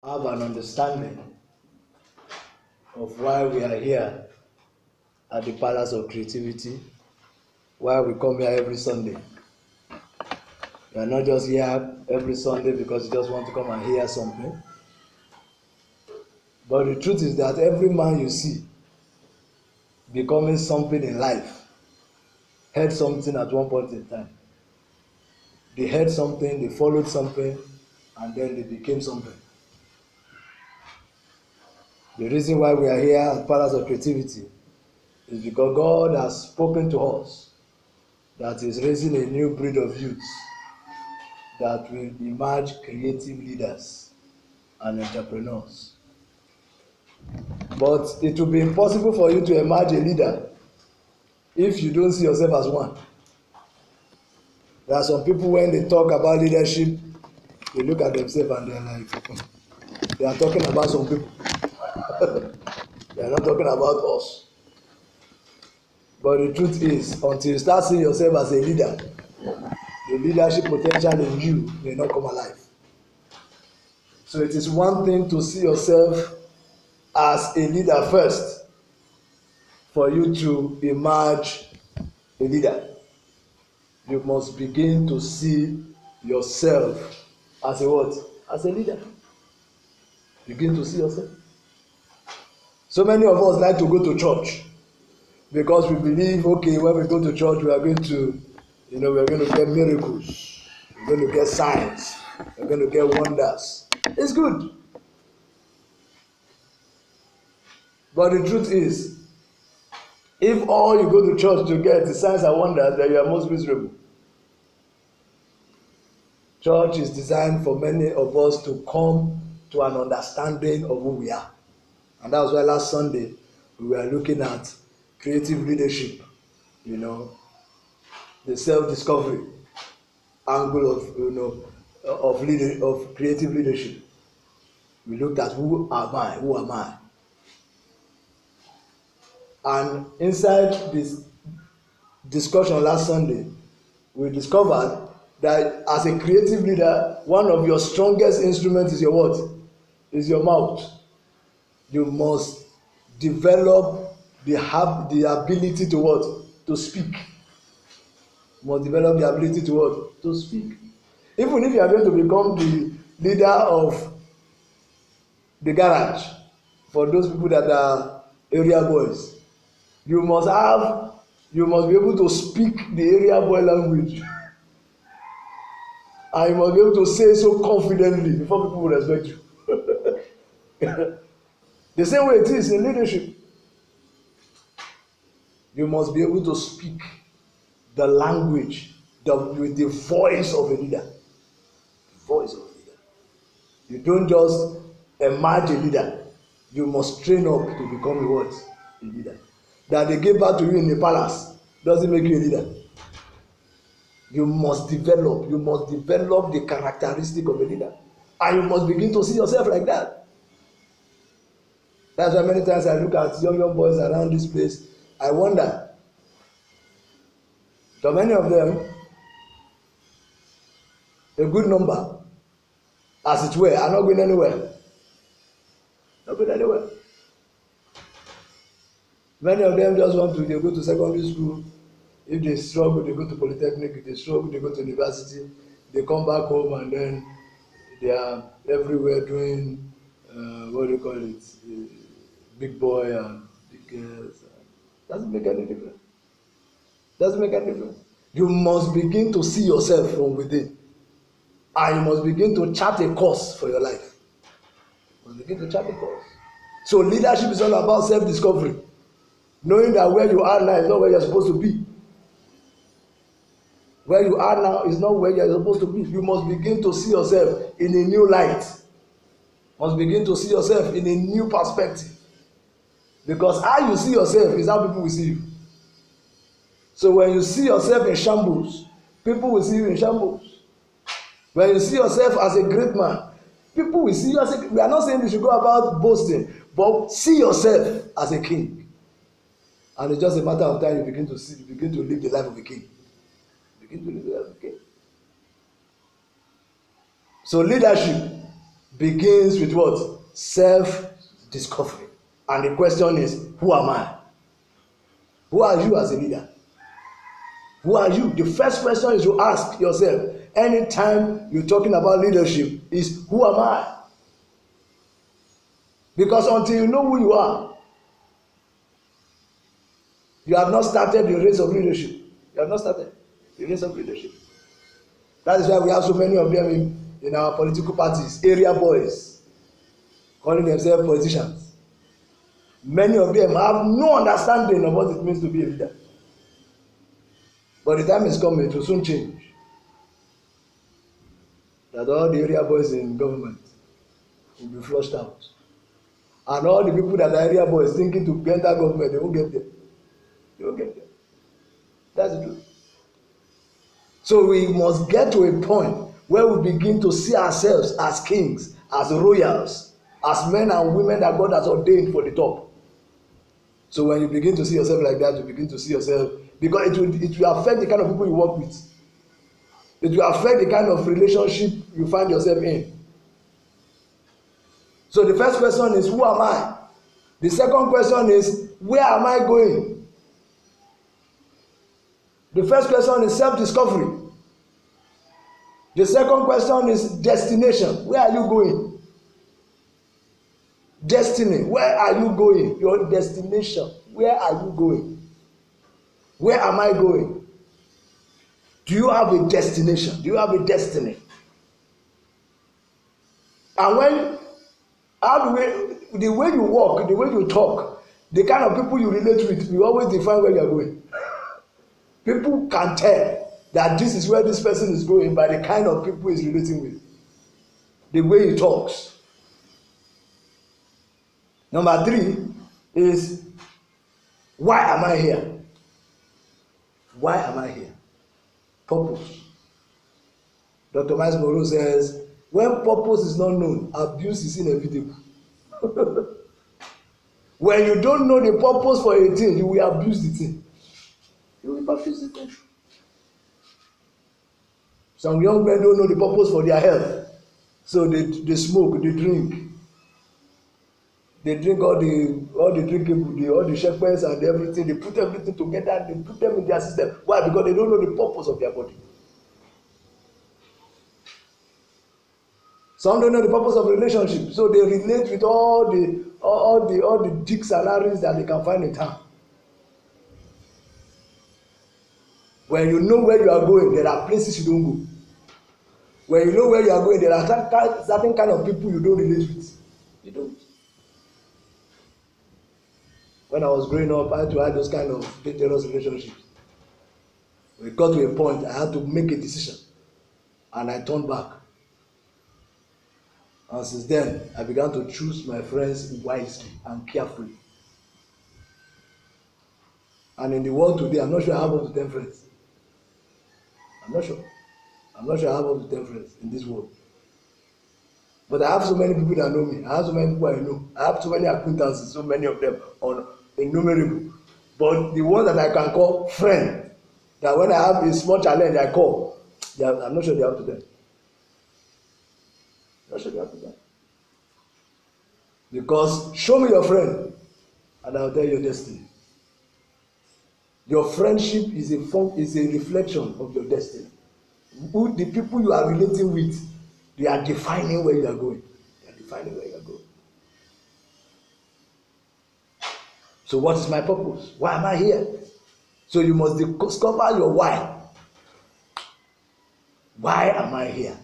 have an understanding of why we are here at the Palace of Creativity, why we come here every Sunday. We are not just here every Sunday because you just want to come and hear something. But the truth is that every man you see becoming something in life had something at one point in time. They heard something, they followed something, and then they became something. The reason why we are here at Palace of Creativity is because God has spoken to us that is raising a new breed of youths that will emerge creative leaders and entrepreneurs. But it will be impossible for you to emerge a leader if you don't see yourself as one. There are some people when they talk about leadership, they look at themselves and they're like, they are talking about some people. They are not talking about us. But the truth is, until you start seeing yourself as a leader, the leadership potential in you may not come alive. So it is one thing to see yourself as a leader first, for you to emerge a leader. You must begin to see yourself as a what? As a leader. Begin to see yourself. So many of us like to go to church because we believe, okay, when we go to church, we are going to, we are going to get miracles, we're going to get signs, we're going to get wonders. It's good. But the truth is, if all you go to church to get is signs and wonders, then you are most miserable. Church is designed for many of us to come to an understanding of who we are. And that was why last Sunday we were looking at creative leadership, the self-discovery angle of creative leadership. We looked at who am I? And inside this discussion last Sunday, we discovered that as a creative leader, one of your strongest instruments is your what? Is your mouth. You must develop the ability to what? To speak. You must develop the ability to what? To speak. Even if you are going to become the leader of the garage, for those people that are area boys, you must be able to speak the area boy language. And you must be able to say so confidently before people will respect you. The same way it is in leadership. You must be able to speak the language with the voice of a leader. The voice of a leader. You don't just emerge a leader. You must train up to become a what? A leader. That they gave back to you in the palace doesn't make you a leader. You must develop the characteristic of a leader. And you must begin to see yourself like that. That's why many times I look at young boys around this place, I wonder, so many of them, a good number, as it were, are not going anywhere. Not going anywhere. Many of them just they go to secondary school. If they struggle, they go to polytechnic. If they struggle, they go to university. They come back home and then they are everywhere doing, what do you call it, big boy and big girls. Doesn't make any difference. Doesn't make any difference. You must begin to see yourself from within. And you must begin to chart a course for your life. You must begin to chart a course. So leadership is all about self-discovery. Knowing that where you are now is not where you're supposed to be. Where you are now is not where you're supposed to be. You must begin to see yourself in a new light. You must begin to see yourself in a new perspective. Because how you see yourself is how people will see you. So when you see yourself in shambles, people will see you in shambles. When you see yourself as a great man, people will see you as a... We are not saying you should go about boasting, but see yourself as a king. And it's just a matter of time you begin to live the life of a king. Begin to live the life of a king. So leadership begins with what? Self-discovery. And the question is, who am I? Who are you as a leader? Who are you? The first question is to ask yourself anytime you're talking about leadership is, who am I? Because until you know who you are, you have not started the race of leadership. You have not started the race of leadership. That is why we have so many of them in our political parties, area boys, calling themselves politicians. Many of them have no understanding of what it means to be a leader. But the time is coming, it will soon change. That all the area boys in government will be flushed out. And all the people that are area boys thinking to enter government, they won't get there. They won't get there. That's the truth. So we must get to a point where we begin to see ourselves as kings, as royals, as men and women that God has ordained for the top. So when you begin to see yourself like that, you begin to see yourself, because it will affect the kind of people you work with. It will affect the kind of relationship you find yourself in. So the first question is, who am I? The second question is, where am I going? The first question is self-discovery. The second question is destination. Where are you going? Destiny. Where are you going? Your destination. Where are you going? Where am I going? Do you have a destination? Do you have a destiny? And the way you walk, the way you talk, the kind of people you relate with, you always define where you are going. People can tell that this is where this person is going by the kind of people he's relating with, the way he talks. Number 3 is, why am I here? Why am I here? Purpose. Dr. Miles Monroe says, when purpose is not known, abuse is inevitable. When you don't know the purpose for a thing, you will abuse the thing. You will abuse the thing. Some young men don't know the purpose for their health, so they smoke, they drink. They drink all the drinkable, all the shepherds and everything. They put everything together and they put them in their system. Why? Because they don't know the purpose of their body. Some don't know the purpose of relationship, so they relate with all the dicks and harries that they can find in town. When you know where you are going, there are places you don't go. When you know where you are going, there are certain kind of people you don't relate with. You don't. When I was growing up, I had to have those kind of dangerous relationships. We got to a point I had to make a decision, and I turned back. And since then, I began to choose my friends wisely and carefully. And in the world today, I'm not sure I have up to 10 friends. I'm not sure I have up to 10 friends in this world. But I have so many people that know me. I have so many people I know. I have so many acquaintances, so many of them innumerable. But the ones that I can call friend, that when I have a small challenge, I call. I'm not sure they are up to them. Not sure they are up to them. Because show me your friend, and I'll tell you your destiny. Your friendship is a reflection of your destiny. The people you are relating with, they are defining where you are going. They are defining where you are going. So what is my purpose? Why am I here? So you must discover your why. Why am I here?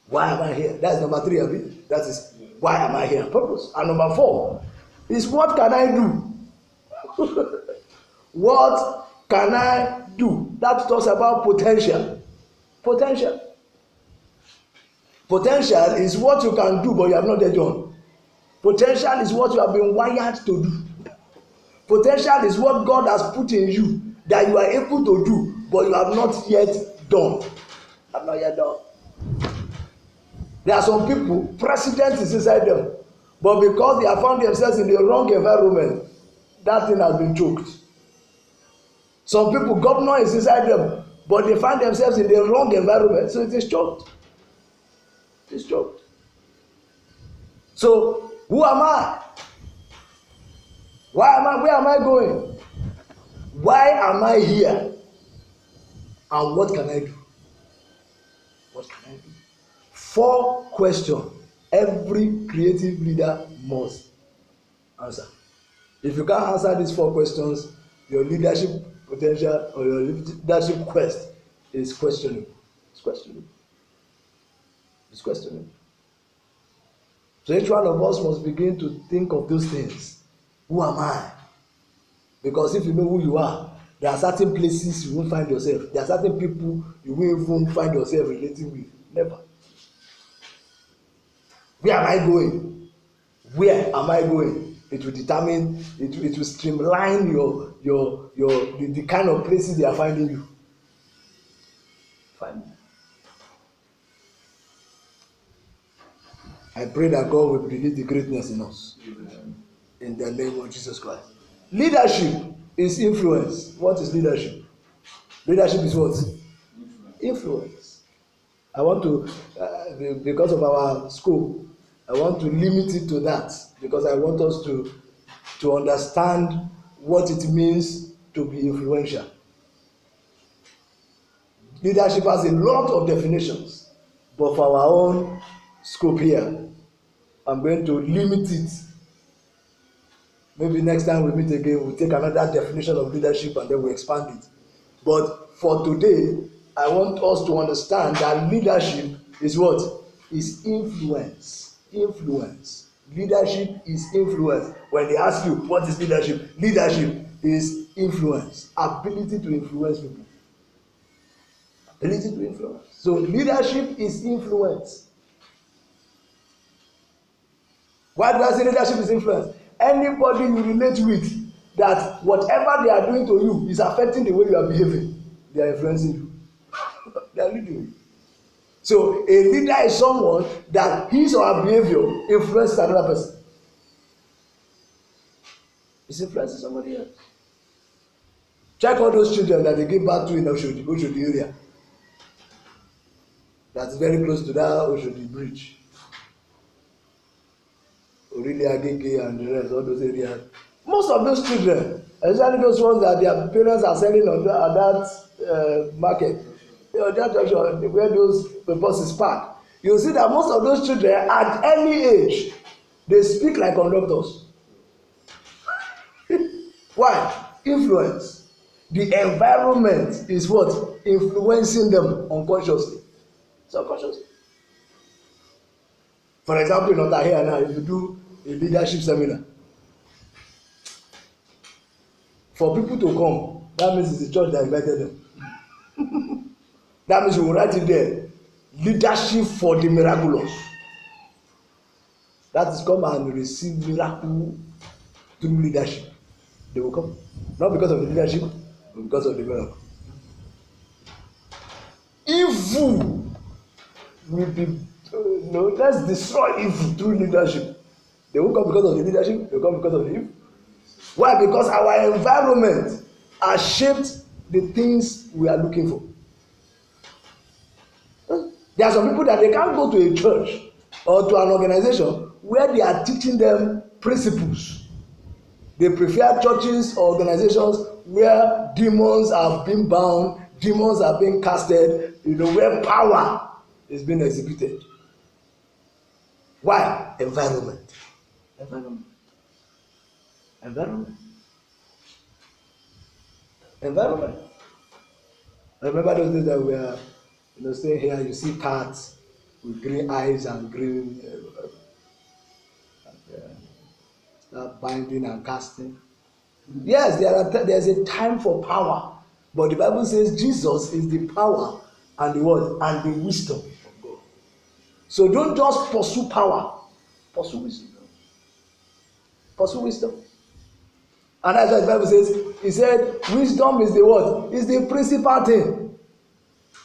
Why am I here? That's number 3 of it. That is, why am I here? Purpose. And number 4 is, what can I do? What can I do? That talks about potential. Potential. Potential is what you can do, but you have not yet done. Potential is what you have been wired to do. Potential is what God has put in you that you are able to do, but you have not yet done. Have not yet done. There are some people, president is inside them, but because they have found themselves in the wrong environment, that thing has been choked. Some people, governor is inside them, but they find themselves in the wrong environment, so it is choked. It is choked. So who am I? Why am I? Where am I going? Why am I here? And what can I do? What can I do? 4 questions every creative leader must answer. If you can't answer these 4 questions, your leadership potential or your leadership quest is questionable. It's questionable. It's questionable. So each one of us must begin to think of those things. Who am I? Because if you know who you are, there are certain places you won't find yourself. There are certain people you won't even find yourself relating with. Never. Where am I going? Where am I going? It will determine, it will streamline the kind of places they are finding you. Fine. I pray that God will release the greatness in us. In the name of Jesus Christ. Leadership is influence. What is leadership? Leadership is what? Influence. I want to, because of our scope, I want to limit it to that because I want us to understand what it means to be influential. Leadership has a lot of definitions, but for our own scope here, I'm going to limit it. Maybe next time we meet again, we'll take another definition of leadership and then we'll expand it. But for today, I want us to understand that leadership is what? Is influence. Influence. Leadership is influence. When they ask you what is leadership, leadership is influence. Ability to influence people. Ability to influence. So leadership is influence. Why do I say leadership is influence? Anybody you relate with, that whatever they are doing to you is affecting the way you are behaving, they are influencing you. They are leading you. So a leader is someone that his or her behavior influences another person. It's influencing somebody else. Check all those children that they give birth to in Oshodi area. That's very close to that Oshodi bridge. Orili Agege and the rest, all those areas. Most of those children, especially those ones that their parents are selling on that market, that where those buses park, you see that most of those children at any age, they speak like conductors. Why? Influence. The environment is what? Influencing them unconsciously. Subconsciously. For example, in Otahia now, if you do a leadership seminar, for people to come, that means it's the church that invited them. That means you will write it there, leadership for the miraculous. That is come and receive miracle through leadership. They will come, not because of the leadership, but because of the miracle. Evil will be, let's destroy evil through leadership. They won't come because of the leadership, they will come because of the evil. Why? Because our environment has shaped the things we are looking for. There are some people that they can't go to a church or to an organization where they are teaching them principles. They prefer churches or organizations where demons have been bound, demons are being casted, where power is being executed. Why? Environment. Environment. Environment. Environment. I remember those days that we are staying here, you see cats with green eyes and green start binding and casting. Yes, there's a time for power, but the Bible says Jesus is the power and the word and the wisdom of God. So don't just pursue power, pursue wisdom. Pursue wisdom. And that's what the Bible says. He said, wisdom is the what? Is the principal thing.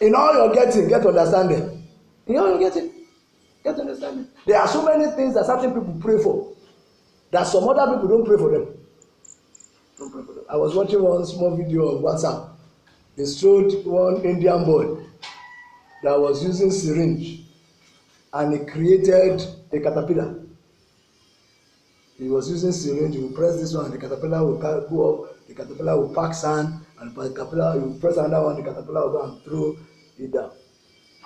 In all you're getting, get understanding. In all you're getting, get understanding. There are so many things that certain people pray for, that some other people don't pray for them. Don't pray for them. I was watching one small video on WhatsApp. They showed one Indian boy that was using syringe, and he created a caterpillar. He was using syringe. You press this one, and the caterpillar will go up. The caterpillar will pack sand, and the caterpillar, you press another one, the caterpillar will go and throw it down.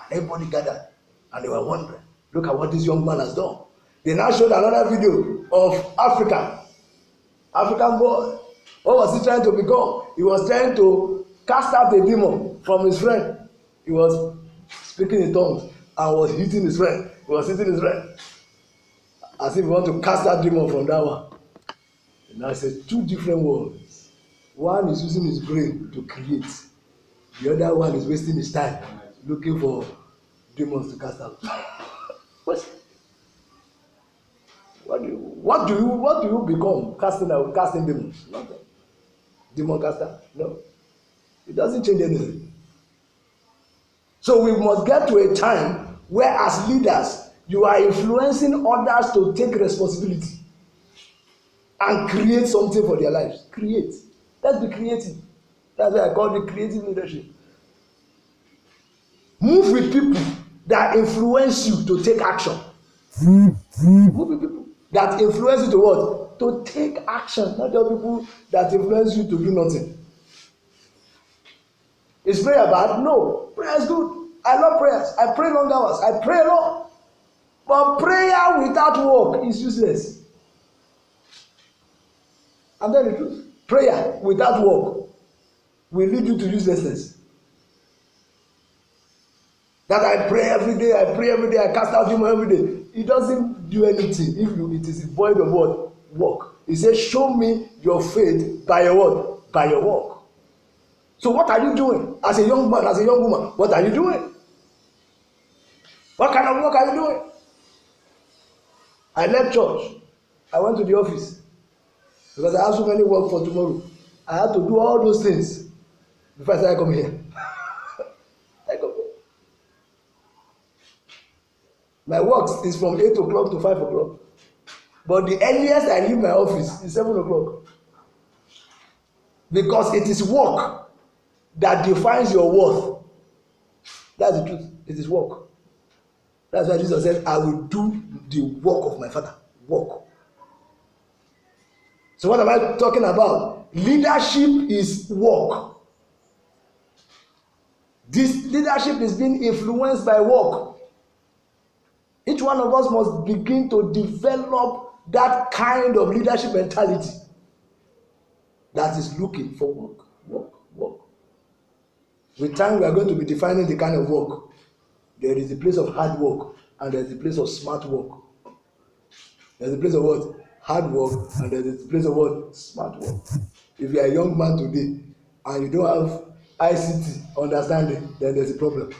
And everybody gathered, and they were wondering, look at what this young man has done. They now showed another video of African boy. What was he trying to become? He was trying to cast out a demon from his friend. He was speaking in tongues and was hitting his friend. He was hitting his friend as if he want to cast that demon from that one. And now it's two different worlds. One is using his brain to create. The other one is wasting his time looking for demons to cast out. What do you become casting demons? Nothing. Demon caster? No. It doesn't change anything. So we must get to a time where, as leaders, you are influencing others to take responsibility and create something for their lives. Create. Let's be creative. That's why I call it creative leadership. Move with people that influence you to take action. Move with people that influence you to what? To take action. Not the people that influence you to do nothing. Is prayer bad? No. Prayer is good. I love prayers. I pray long hours. I pray a lot. But prayer without work is useless. I'm telling the truth. Prayer without work will lead you to uselessness. That I pray every day, I cast out demons every day. It doesn't do anything if it is void of what? Work. He says, show me your faith by your what? By your work. So what are you doing? As a young man, as a young woman, what are you doing? What kind of work are you doing? I left church. I went to the office because I have so many work for tomorrow. I had to do all those things before I started coming here. I come here. My work is from 8 o'clock to 5 o'clock. But the earliest I leave my office is 7 o'clock. Because it is work that defines your worth. That's the truth. It is work. That's why Jesus said, I will do the work of my Father. Work. So what am I talking about? Leadership is work. This leadership is being influenced by work. Each one of us must begin to develop that kind of leadership mentality that is looking for work. With time, we are going to be defining the kind of work. There is a place of hard work and there is a place of smart work. There is a place of what? Hard work and there is a place of what? Smart work. If you are a young man today and you don't have ICT understanding, then there is a problem.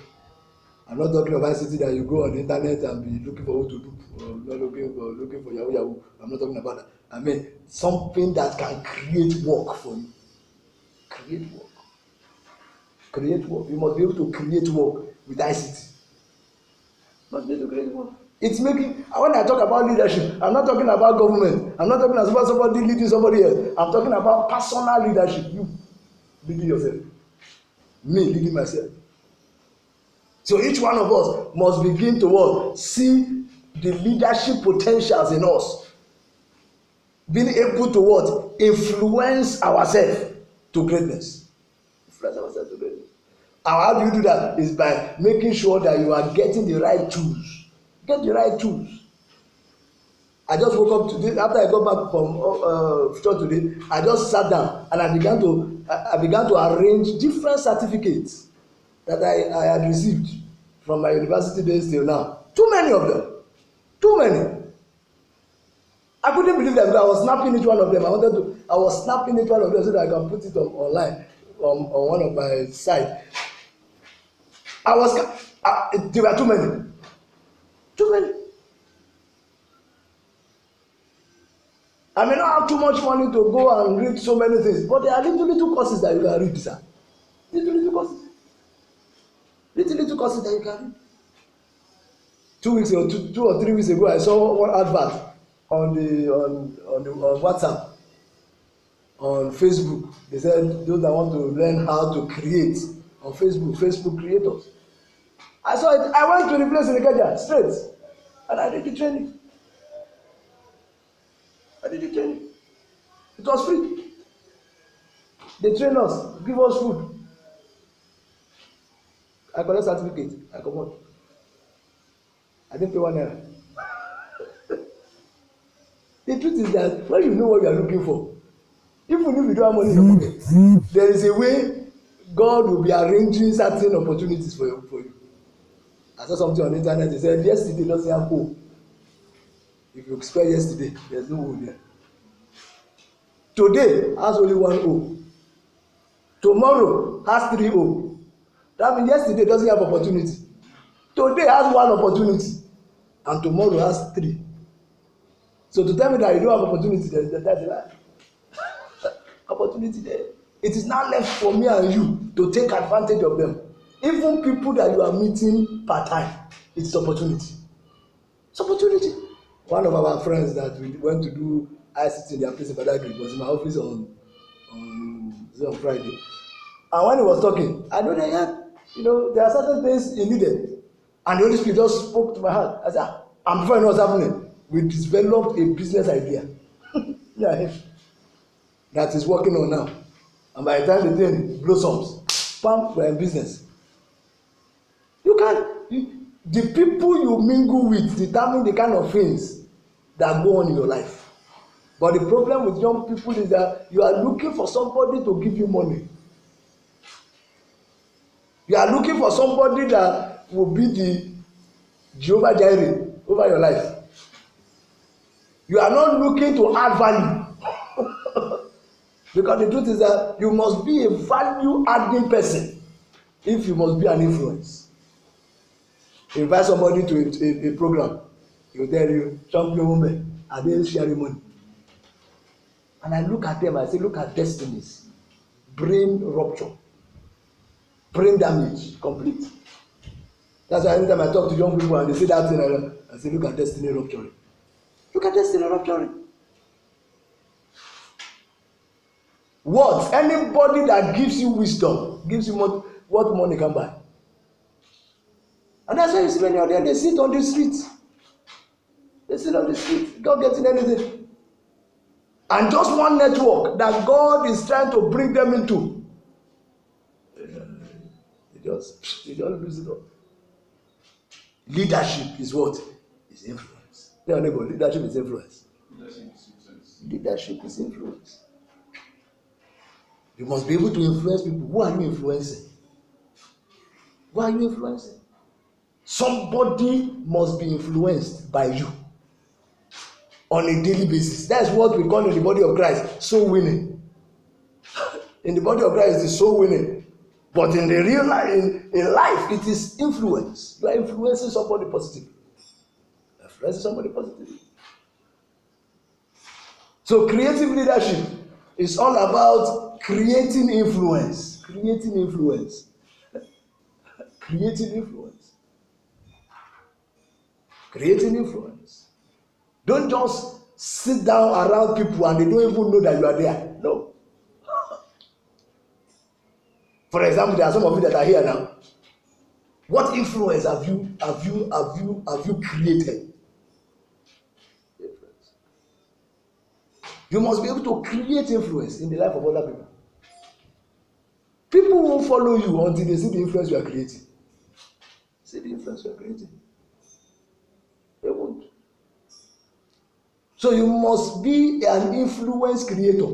I'm not talking of ICT that you go on the internet and be looking for what to do, or not looking for Yahoo. I'm not talking about that. I mean something that can create work for you. Create work. Create work. You must be able to create work with ICT. You must be able to create work. It's making. When I talk about leadership, I'm not talking about government. I'm not talking about somebody leading somebody else. I'm talking about personal leadership. You leading yourself. Me leading myself. So each one of us must begin to what? See the leadership potentials in us. Being able to what? Influence ourselves to greatness. Influence ourselves to greatness. And how do you do that? Is by making sure that you are getting the right tools. Get the right tools. I just woke up today, after I got back from church today, I just sat down and I began to arrange different certificates that I had received from my university days till now. Too many of them. Too many. I couldn't believe that I was snapping each one of them. I was snapping each one of them so that I can put it online on one of my sites. There were too many. Too many. I may not have too much money to go and read so many things, but there are little courses that you can read, sir. Little courses. Little courses that you can read. 2 weeks ago, 2 or 3 weeks ago, I saw one advert on WhatsApp, on Facebook. They said those that want to learn how to create on Facebook creators. I saw it. I went to the place in Ikeja straight, and I did the training. did you train you? It was free. They train us, give us food. I collect certificate, I comot. I didn't pay 1 naira. The truth is that when you know what you are looking for, even if you don't have money in your pocket, there is a way God will be arranging certain opportunities for you. I saw something on the internet. They said yesterday doesn't have hope. If you spell yesterday, there's no hope there. Today has only 1 hope. Tomorrow has 3 hope. That means yesterday doesn't have opportunity. Today has 1 opportunity, and tomorrow has 3. So to tell me that you don't have opportunity, that's a lie. Opportunity there. It is now left for me and you to take advantage of them. Even people that you are meeting part time, it's opportunity. It's opportunity. One of our friends that we went to do ICT in their place in Badagry was in my office on Friday. And when he was talking, I know that there are certain things he needed. And the Holy Spirit just spoke to my heart. I said, and before I know what's happening, we developed a business idea. Yeah, that is working on now. And by the time the thing blossoms, bam, we're in business. The people you mingle with determine the kind of things that go on in your life. But the problem with young people is that you are looking for somebody to give you money. You are looking for somebody that will be the Jehovah Jireh over your life. You are not looking to add value. Because the truth is that you must be a value adding person if you must be an influence. Invite somebody to a program, he will tell you, champion women, are they sharing money? And I look at them, I say, look at destinies, brain rupture, brain damage, complete. That's why anytime I talk to young people and they say that thing, I say, look at destiny rupturing. Look at destiny rupturing. What? Anybody that gives you wisdom, gives you what money can buy. And that's why you see many of them, they sit on the street. They sit on the street, not getting anything. And just one network that God is trying to bring them into, they just lose it up. Leadership is what? Is influence. Tell your neighbor, leadership is influence. Leadership is influence. You must be able to influence people. Who are you influencing? Who are you influencing? Somebody must be influenced by you on a daily basis. That's what we call in the body of Christ soul winning. In the body of Christ, it's soul winning. But in the real life, in life, it is influence. You are influencing somebody positively. Influencing somebody positively. So creative leadership is all about creating influence. Creating influence. Creating influence. Creating influence. Don't just sit down around people and they don't even know that you are there. No. For example, there are some of you that are here now. What influence have you created? Influence. You must be able to create influence in the life of other people. People won't follow you until they see the influence you are creating. See the influence you are creating. They won't. So you must be an influence creator.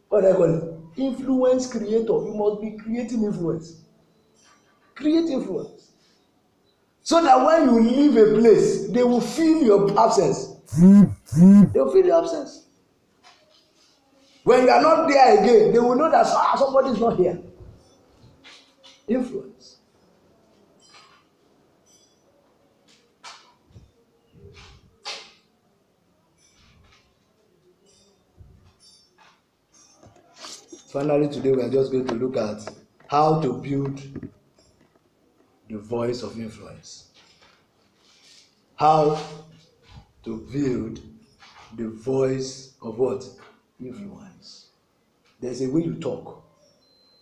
What do I call it? Influence creator. You must be creating influence. Create influence. So that when you leave a place, they will feel your absence. They will feel your absence. When you are not there again, they will know that somebody is not here. Influence. Finally, today we are just going to look at how to build the voice of influence. How to build the voice of what? Influence. There's a way you talk.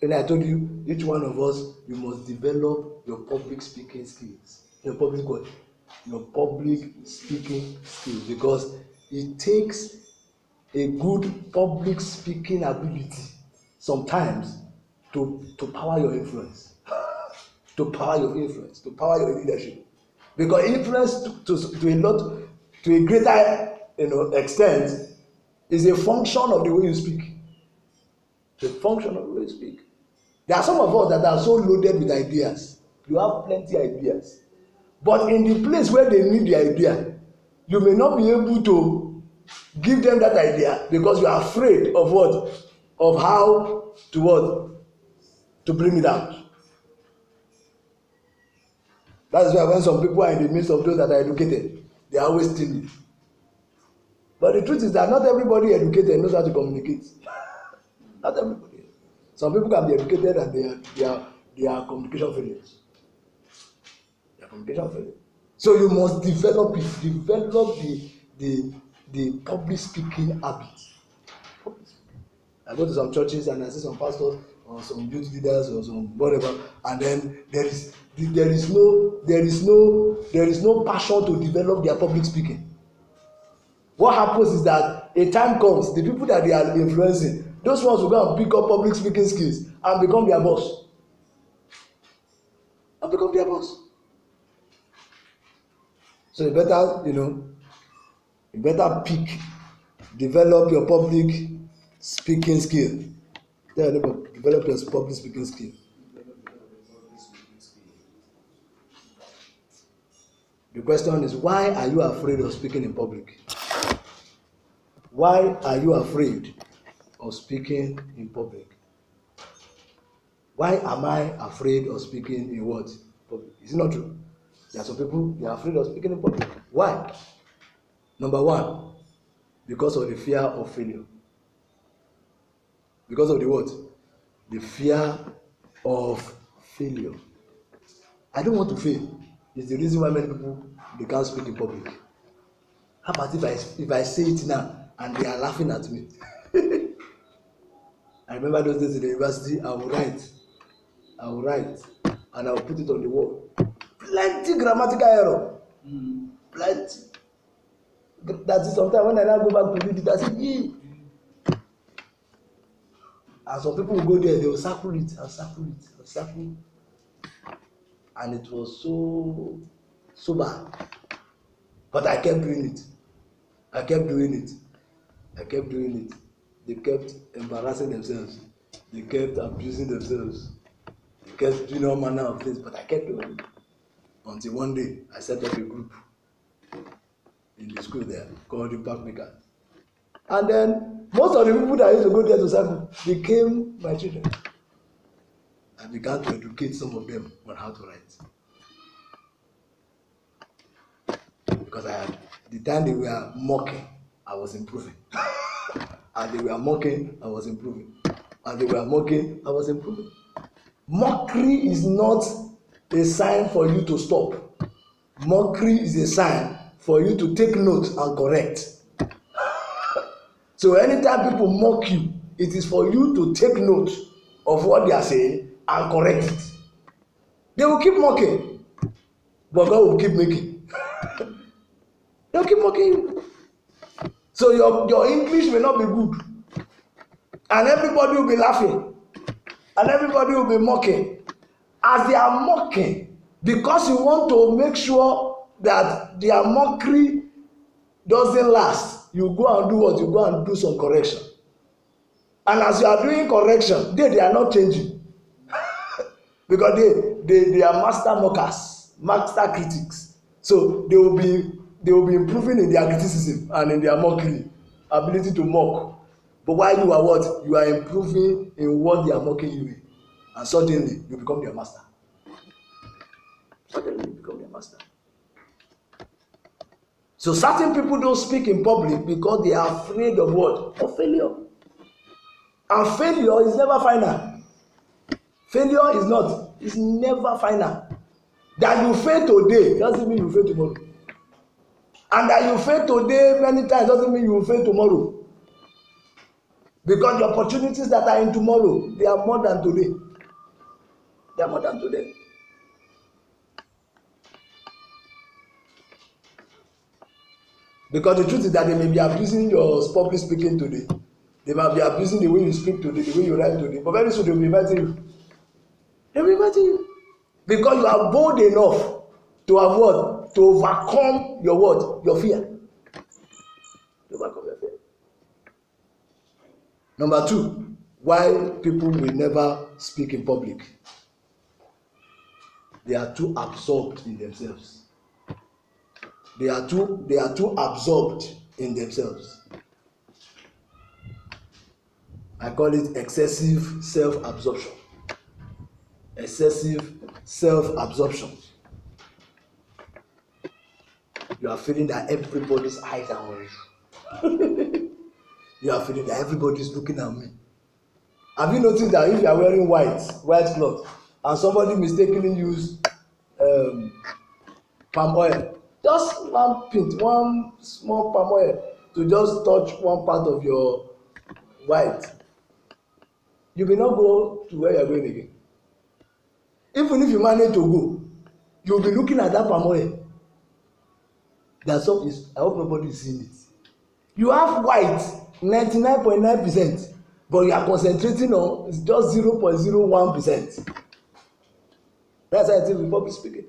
And I told you, each one of us, you must develop your public speaking skills. Your public what? Your public speaking skills. Because it takes a good public speaking ability sometimes to power your influence, to power your influence, to power your leadership. Because influence to a lot, to a greater extent, is a function of the way you speak. The function of the way you speak. There are some of us that are so loaded with ideas. You have plenty ideas, but in the place where they need the idea, you may not be able to give them that idea because you are afraid of what, of how to what, to bring it out. That is why when some people are in the midst of those that are educated, they are always stealing. But the truth is that not everybody educated knows how to communicate. Not everybody. Some people can be educated and they are communication failures. They are communication failures. So you must develop it. Develop the public speaking habit. I go to some churches and I see some pastors or some youth leaders or some whatever, and then there is no passion to develop their public speaking. What happens is that a time comes, the people that they are influencing, those ones will go and pick up public speaking skills and become their boss. And become their boss. So you better pick, develop your public speaking skill. Develop your public speaking skill. The question is, why are you afraid of speaking in public? Why are you afraid of speaking in public? Why am I afraid of speaking in what? Public? Is it not true? There are some people, they are afraid of speaking in public. Why? Number one, because of the fear of failure. Because of the what? The fear of failure. I don't want to fail. It's the reason why many people, they can't speak in public. How about if I say it now and they are laughing at me? I remember those days in the university, I would write and I would put it on the wall. Plenty grammatical error. Plenty. That is sometimes when I now go back to read it, I say, yeah. And some people will go there, they will circle it and circle it and circle. And it was so bad. But I kept doing it. I kept doing it. They kept embarrassing themselves. They kept abusing themselves. They kept doing all manner of things, but I kept doing it. Until one day, I set up a group in the school there called Impact Makers. And then most of the people that used to go there to serve became my children. I began to educate some of them on how to write. Because the time they were mocking, I was improving. And they were mocking, I was improving. And they were mocking, I was improving. Mockery is not a sign for you to stop. Mockery is a sign for you to take note and correct. So anytime people mock you, it is for you to take note of what they are saying and correct it. They will keep mocking, but God will keep making. They will keep mocking you. So your English may not be good, and everybody will be laughing, and everybody will be mocking. As they are mocking, because you want to make sure that their mockery doesn't last, you go and do what? You go and do some correction. And as you are doing correction, they are not changing. Because they are master mockers, master critics. So they will be improving in their criticism and in their mockery, ability to mock. But while you are what? You are improving in what they are mocking you in. And suddenly you become their master. Suddenly you become their master. So certain people don't speak in public because they are afraid of what? Of failure. And failure is never final. Failure is not. It's never final. That you fail today doesn't mean you fail tomorrow. And that you fail today many times doesn't mean you will fail tomorrow. Because the opportunities that are in tomorrow, they are more than today. They are more than today. Because the truth is that they may be abusing your public speaking today. They might be abusing the way you speak today, the way you write today. But very soon they will be inviting you. They will be inviting you. Because you are bold enough to have what? To overcome your what? Your fear. To overcome your fear. Number two, why people will never speak in public. They are too absorbed in themselves. They are too absorbed in themselves. I call it excessive self-absorption. Excessive self-absorption. You are feeling that everybody's eyes are on you. You are feeling that everybody's looking at me. Have you noticed that if you are wearing white cloth and somebody mistakenly use palm oil, just one pinch, one small palm oil to just touch one part of your white, you may not go to where you are going again. Even if you manage to go, you will be looking at that palm oil. That's all. I hope nobody is seeing it. You have white 99.9%, but you are concentrating on just 0.01%. That's how it is with public speaking.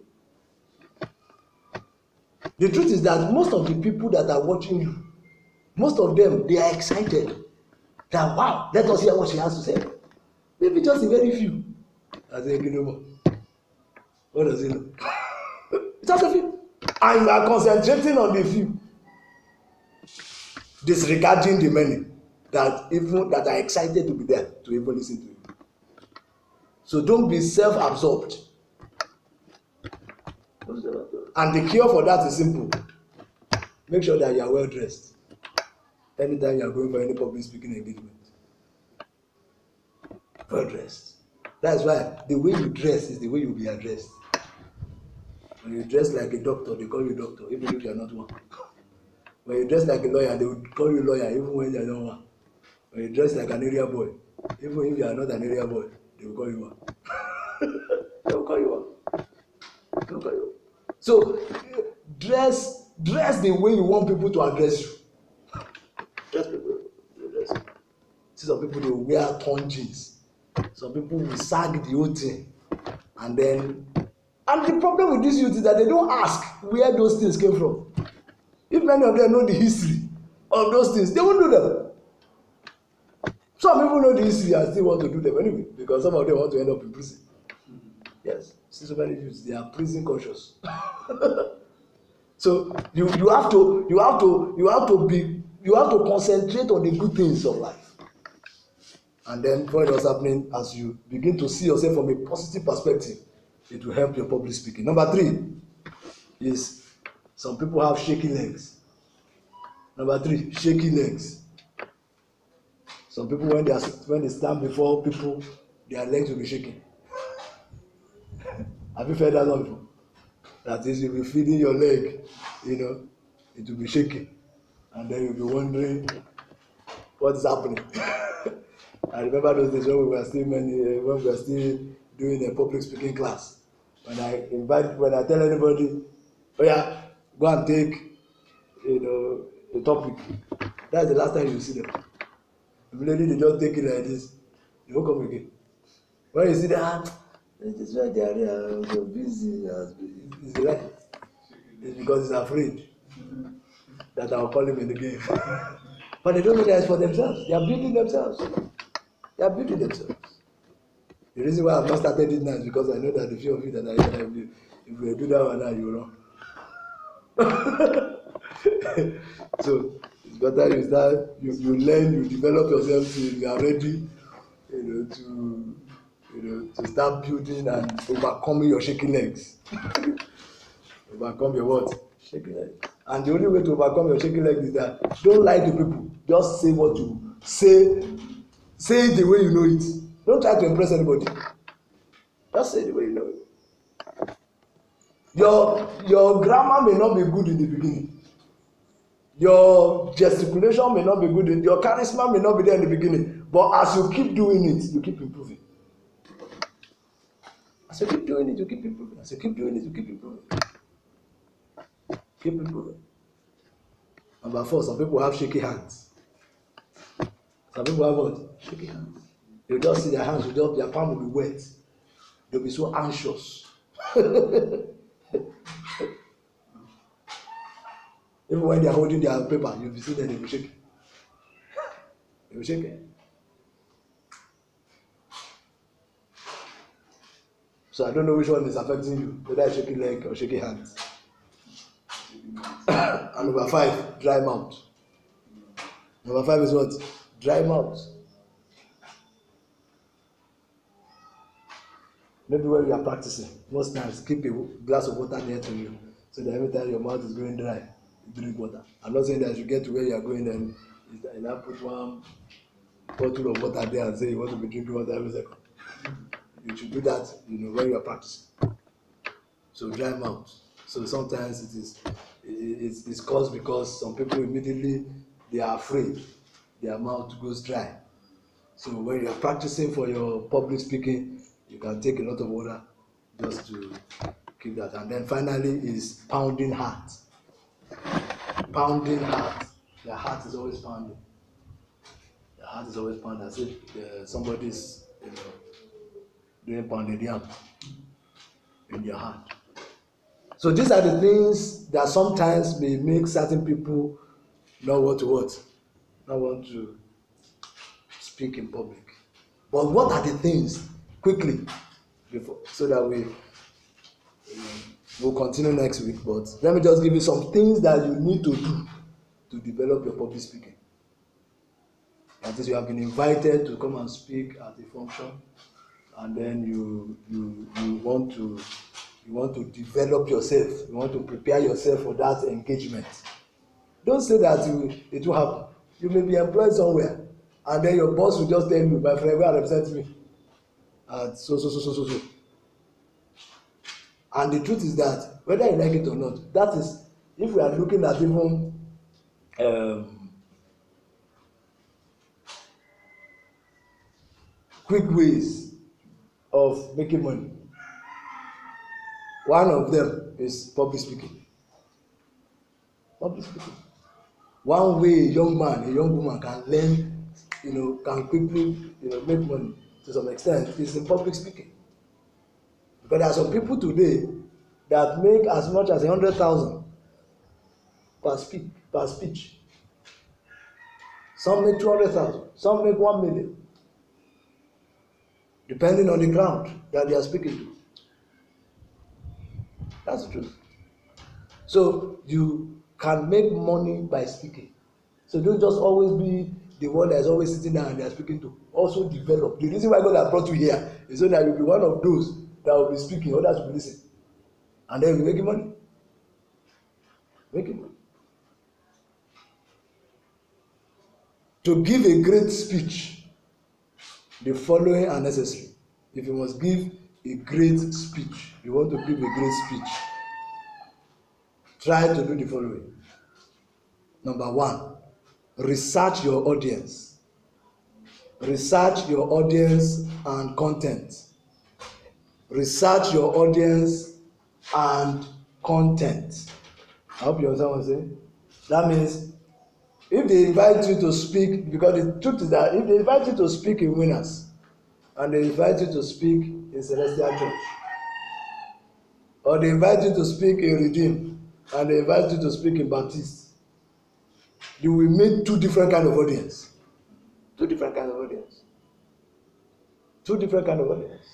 The truth is that most of the people that are watching you, most of them, they are excited that, wow, let us hear what she has to say. Maybe just a very few. I say, what does it know? Just a few. And you are concentrating on the few, disregarding the many that are excited to be there to even listen to you. So don't be self-absorbed. And the cure for that is simple. Make sure that you are well dressed anytime you are going for any public speaking engagement. Well dressed. That's why the way you dress is the way you will be addressed. When you dress like a doctor, they call you doctor, even if you are not one. When you dress like a lawyer, they will call you lawyer, even when you are not one. When you dress like an area boy, even if you are not an area boy, they will call you one. They will call you one. They will call you one. So dress the way you want people to address you. Dress people to address you. See, some people, they will wear torn jeans. Some people will sag the whole thing. And the problem with this youth is that they don't ask where those things came from. If many of them know the history of those things, they won't do them. Some people know the history and still want to do them anyway, because some of them want to end up in prison. Yes, see, so many youths, they are prison conscious. So you have to concentrate on the good things of life. And then what was happening, as you begin to see yourself from a positive perspective, it will help your public speaking. Number 3 is some people have shaky legs. Number 3, shaky legs. Some people, when they stand before people, their legs will be shaking. Have you felt that one before? That is, you'll be feeding your leg, it will be shaking, and then you'll be wondering what is happening. I remember those days when we were still doing a public speaking class. When I tell anybody, oh yeah, go and take, the topic. That's the last time you see them. Immediately they just take it like this. They won't come again. When you see them, this is why they are so busy. It's right. It's because he's afraid that I will call him in the game. But they don't know that it's for themselves. They are building themselves. They are building themselves. The reason why I've not started it now is because I know that the few of you that are here, if we do that one now, you will run. So it's better you learn, you develop yourself till you are ready, to start building and overcoming your shaky legs. Overcome your what? Shaky legs. And the only way to overcome your shaky legs is that don't lie to people. Just say what you say. Say it the way you know it. Don't try to impress anybody. Just say it the way you know it. Your grammar may not be good in the beginning. Your gesticulation may not be good. Your charisma may not be there in the beginning. But as you keep doing it, you keep improving. As you keep doing it, you keep improving. As you keep doing it, you keep improving. Keep improving. Number 4, some people have shaky hands. Some people have what? Shaky hands. You just see their hands, their palm will be wet. They'll be so anxious. Even when they are holding their paper, you'll be seeing them, they'll be shaking. They'll be shaking. So I don't know which one is affecting you, whether it's shaking leg or shaking hands. And number 5, dry mouth. Number 5 is what? Dry mouth. Maybe when you are practicing, most times keep a glass of water near to you, so that every time your mouth is going dry, you drink water. I'm not saying that you get to where you are going and you now put one bottle of water there and say you want to be drinking water every second. You should do that, when you are practicing. So dry mouth. So sometimes it's caused because some people immediately they are afraid their mouth goes dry. So when you are practicing for your public speaking, you can take a lot of water just to keep that. And then finally is pounding heart. Pounding heart. Your heart is always pounding. Your heart is always pounding as if somebody's doing pounding yam in your heart. So these are the things that sometimes may make certain people not want to speak in public. But what are the things, quickly, so that we'll continue next week. But let me just give you some things that you need to do to develop your public speaking. That is, you have been invited to come and speak at a function, and then you want to develop yourself. You want to prepare yourself for that engagement. Don't say that it will happen. You may be employed somewhere, and then your boss will just tell you, my friend, go and represent me. And so. And the truth is that, whether you like it or not, that is, if we are looking at even quick ways of making money, one of them is public speaking. Public speaking. One way a young man, a young woman can learn, can quickly, make money to some extent is in public speaking. Because there are some people today that make as much as 100,000 per speech. Some make 200,000, some make 1 million, depending on the crowd that they are speaking to. That's the truth. So you can make money by speaking. So don't just always be the one that is always sitting down and they are speaking to. Also develop. The reason why God has brought you here is so that you'll be one of those that will be speaking, others will be listening. And then you'll be making money. Making money. To give a great speech, the following are necessary. If you must give a great speech, you want to give a great speech, try to do the following. Number 1, research your audience. Research your audience and content. Research your audience and content. I hope you understand what I'm saying. That means if they invite you to speak, because the truth is that if they invite you to speak in Winners and they invite you to speak in Celestial Church, or they invite you to speak in Redeem and they invite you to speak in Baptist, you will meet 2 different kind of audience. 2 different kind of audience. 2 different kind of audience.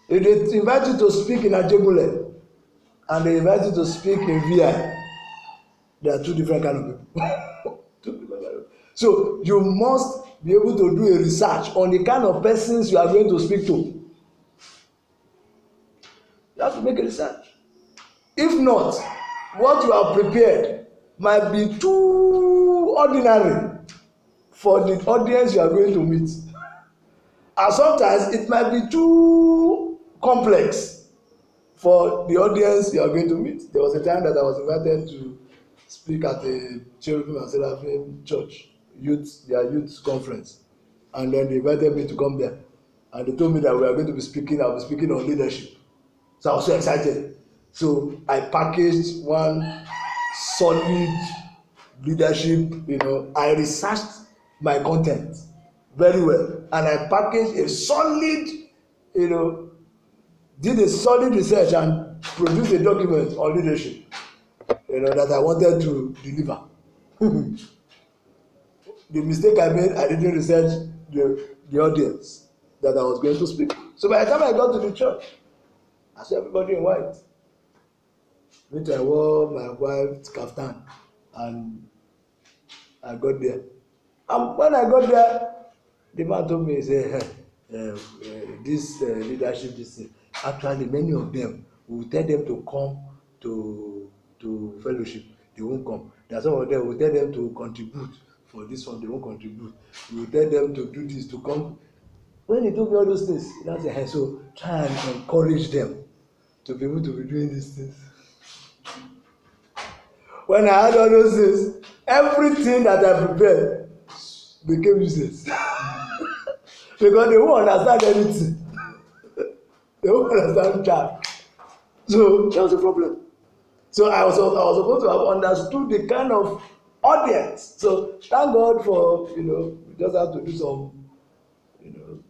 If they invite you to speak in Ajebule and they invite you to speak in VI, there are 2 different kind of people. 2 different kind of people. So you must be able to do a research on the kind of persons you are going to speak to. You have to make a research. If not, what you have prepared might be too ordinary for the audience you are going to meet. And sometimes it might be too complex for the audience you are going to meet. There was a time that I was invited to speak at a Cherubim and Seraphim church, their youth conference. And then they invited me to come there. And they told me that we are going to be speaking, I'll be speaking on leadership. So I was so excited. So I packaged one solid leadership, I researched my content very well, and I packaged a solid, did a solid research and produced a document on leadership, that I wanted to deliver. The mistake I made, I didn't research the audience that I was going to speak. So by the time I got to the church, I saw everybody in white. Which I wore my wife's kaftan, and I got there. And when I got there, the man told me, he said, this leadership, actually many of them, we will tell them to come to fellowship, they won't come. There are some of them, we will tell them to contribute for this one, they won't contribute. We will tell them to do this, to come. When he told me all those things, that's the hey, so try and encourage them to be able to be doing these things. When I had all those things, everything that I prepared became useless. Because they won't understand anything. They won't understand that. So that was the problem. So I was supposed to have understood the kind of audience. So thank God for, we just have to do some,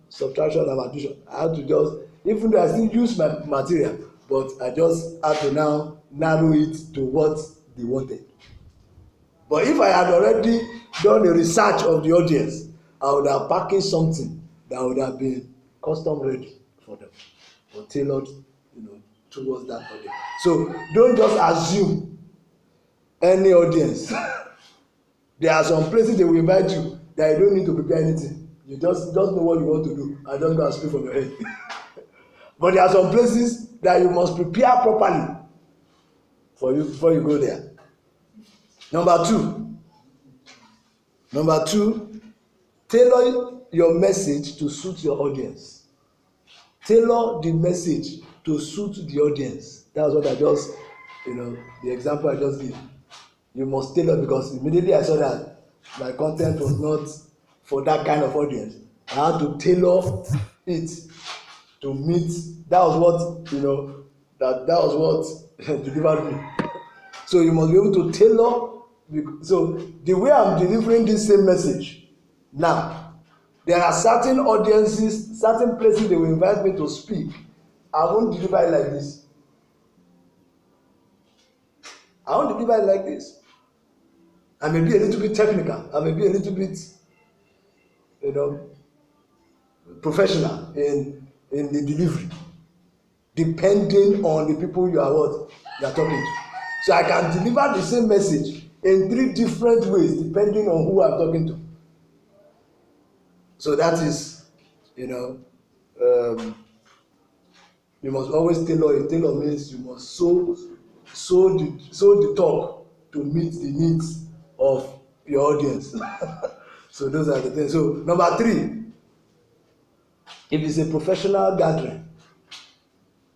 subtraction and addition. I had to just, even though I still use my material, but I just had to now narrow it to what they wanted. But if I had already done a research of the audience, I would have packaged something that would have been custom ready for them, or tailored, towards that audience. So don't just assume any audience. There are some places they will invite you that you don't need to prepare anything. You just know what you want to do and just go and speak from your head. But there are some places that you must prepare properly for you before you go there. Number two, tailor your message to suit your audience. Tailor the message to suit the audience. That's what I just, the example I just gave. You must tailor, because immediately I saw that my content was not for that kind of audience. I had to tailor it to meet. That was what, that was what delivered me. So you must be able to tailor. So the way I'm delivering this same message now, there are certain audiences, certain places they will invite me to speak. I won't deliver it like this. I won't deliver it like this. I may be a little bit technical. I may be a little bit, professional in the delivery, depending on the people you are talking to. So I can deliver the same message in 3 different ways depending on who I'm talking to. So that is, you must always tailor it. Tailor means you must sow the talk to meet the needs of your audience. So those are the things. So number 3, if it's a professional gathering,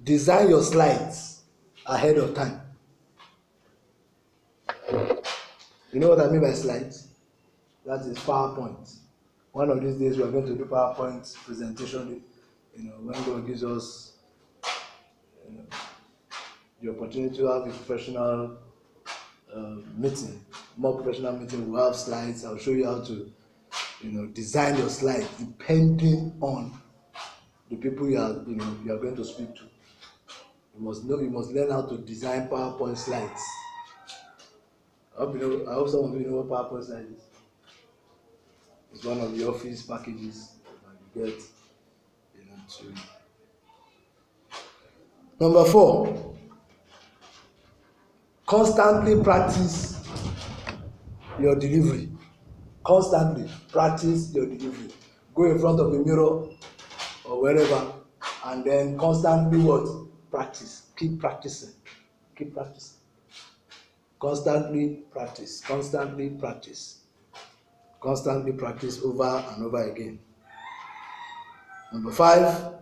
design your slides ahead of time. You know what I mean by slides? That is PowerPoint. One of these days we are going to do PowerPoint presentation. When God gives us the opportunity to have a professional meeting, more professional meeting, we'll have slides. I'll show you how to, design your slides depending on the people you are going to speak to. You must learn how to design PowerPoint slides. I hope some of you know what PowerPoint slide is. It's one of the office packages that you get, to. Number 4, constantly practice your delivery. Constantly practice your delivery. Go in front of the mirror or wherever, and then constantly practice. Keep practicing. Keep practicing. Constantly practice. Constantly practice. Constantly practice over and over again. Number 5,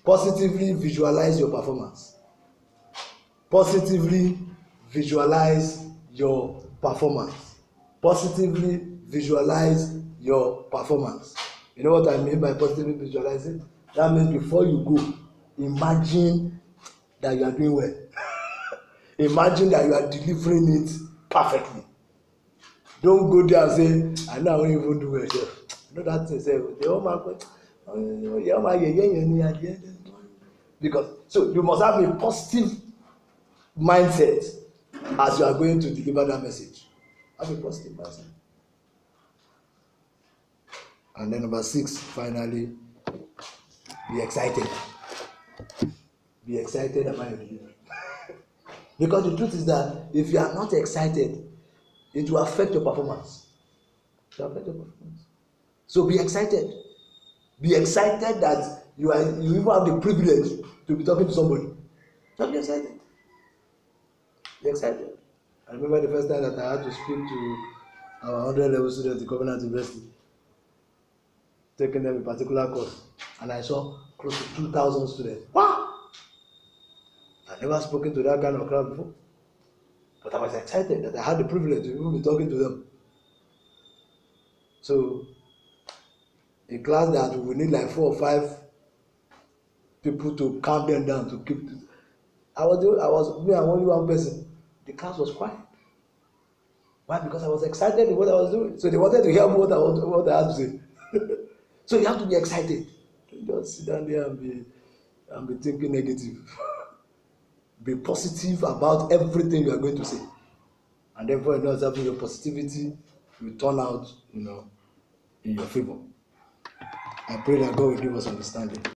positively visualize your performance. Positively visualize your performance. Positively visualize your performance. You know what I mean by positively visualizing? That means before you go, imagine that you are doing well. Imagine that you are delivering it perfectly. Don't go there and say, I know I won't even do it. I know that thing. Say, the whole man, because so you must have a positive mindset as you are going to deliver that message. Have a positive mindset. And then number 6, finally, be excited. Be excited about your delivery. Because the truth is that if you are not excited, it will affect your performance. It will affect your performance. So be excited. Be excited that you even have the privilege to be talking to somebody. Just be excited. Be excited. I remember the first time that I had to speak to our 100 level students in Covenant University, taking them a particular course, and I saw close to 2,000 students. Wow! I never spoken to that kind of crowd before, but I was excited that I had the privilege to even be talking to them. So, a class that we need like 4 or 5 people to calm them down to keep. I was me and only one person. The class was quiet. Why? Because I was excited with what I was doing. So they wanted to hear what I had to say. So you have to be excited. Don't just sit down there and be thinking negative. Be positive about everything you are going to say, and therefore you know exactly your positivity will turn out, in your favor. I pray that God will give us understanding.